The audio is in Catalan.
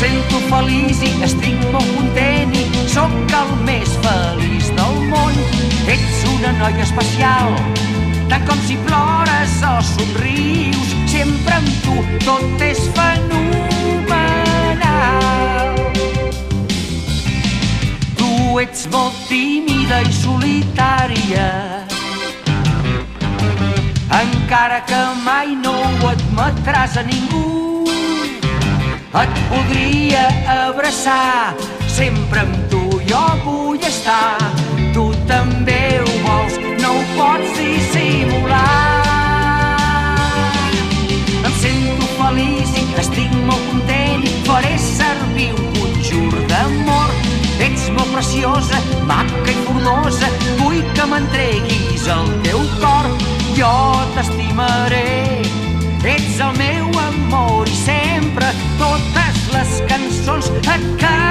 sento feliç i estic molt content i sóc el més feliç del món. Ets una noia especial, tant com si plores o somrius, sempre amb tu tot és fenomenal. Tu ets molt tímida i solitària, encara que mai no ho admetràs a ningú. Et podria abraçar, sempre amb tu jo vull estar. Tu també ho vols, no ho pots dissimular. Em sento feliç i estic molt content i faré servir un conjur d'amor. Ets molt preciosa, maca i fornosa, vull que m'entreguis el teu cor. Jo t'estimaré, ets el meu amor i sempre totes les cançons et cantaré.